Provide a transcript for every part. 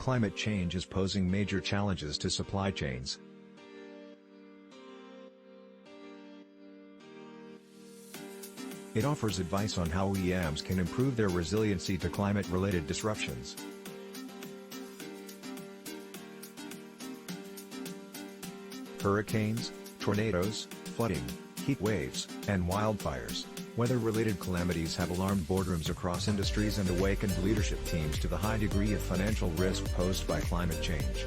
Climate change is posing major challenges to supply chains. It offers advice on how OEMs can improve their resiliency to climate-related disruptions. Hurricanes, tornadoes, flooding, heat waves, and wildfires. Weather-related calamities have alarmed boardrooms across industries and awakened leadership teams to the high degree of financial risk posed by climate change.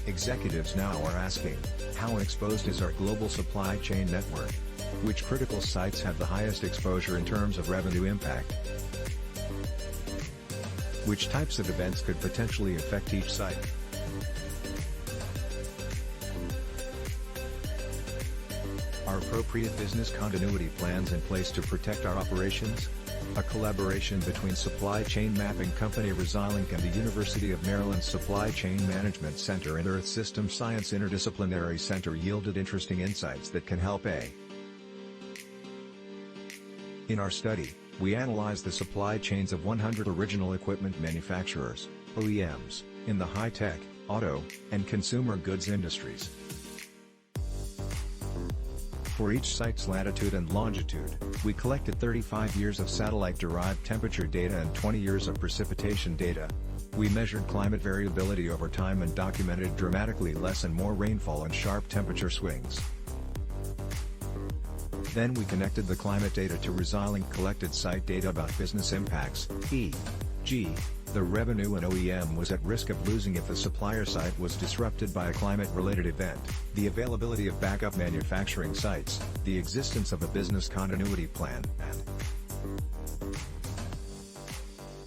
Executives now are asking, how exposed is our global supply chain network? Which critical sites have the highest exposure in terms of revenue impact? Which types of events could potentially affect each site? Are appropriate business continuity plans in place to protect our operations? A collaboration between Supply Chain Mapping Company Resilink and the University of Maryland's Supply Chain Management Center and Earth System Science Interdisciplinary Center yielded interesting insights that can help In our study, we analyzed the supply chains of 100 original equipment manufacturers, OEMs, in the high-tech, auto, and consumer goods industries. For each site's latitude and longitude, we collected 35 years of satellite-derived temperature data and 20 years of precipitation data. We measured climate variability over time and documented dramatically less and more rainfall and sharp temperature swings. Then we connected the climate data to Resilink collected site data about business impacts, e.g., the revenue an OEM was at risk of losing if the supplier site was disrupted by a climate-related event, the availability of backup manufacturing sites, the existence of a business continuity plan, and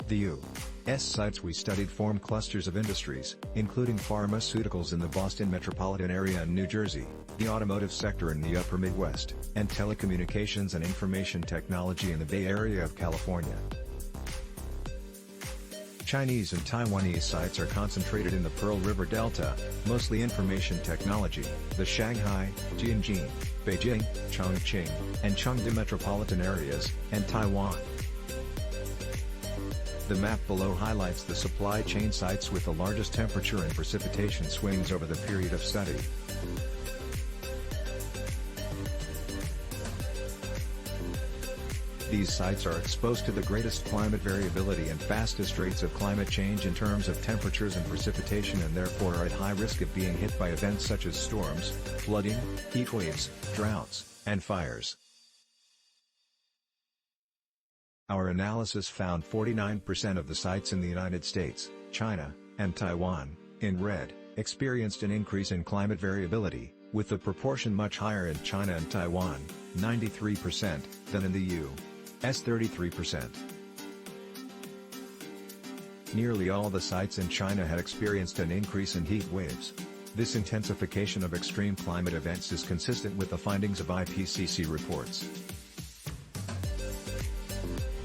the U.S. sites we studied form clusters of industries, including pharmaceuticals in the Boston metropolitan area and New Jersey, the automotive sector in the upper Midwest, and telecommunications and information technology in the Bay Area of California. Chinese and Taiwanese sites are concentrated in the Pearl River Delta, mostly information technology, the Shanghai, Tianjin, Beijing, Chongqing, and Chengdu metropolitan areas, and Taiwan. The map below highlights the supply chain sites with the largest temperature and precipitation swings over the period of study. These sites are exposed to the greatest climate variability and fastest rates of climate change in terms of temperatures and precipitation and therefore are at high risk of being hit by events such as storms, flooding, heat waves, droughts, and fires. Our analysis found 49% of the sites in the United States, China, and Taiwan, in red, experienced an increase in climate variability, with the proportion much higher in China and Taiwan, 93%, than in the U.S. 33%. Nearly all the sites in China had experienced an increase in heat waves. This intensification of extreme climate events is consistent with the findings of IPCC reports.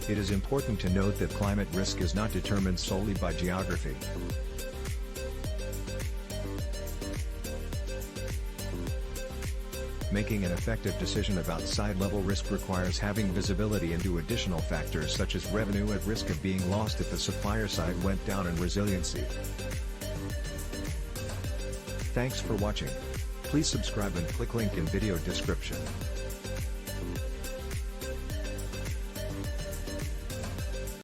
It is important to note that climate risk is not determined solely by geography. Making an effective decision about site-level risk requires having visibility into additional factors such as revenue at risk of being lost if the supplier site went down and resiliency. Thanks for watching. Please subscribe and click link in video description.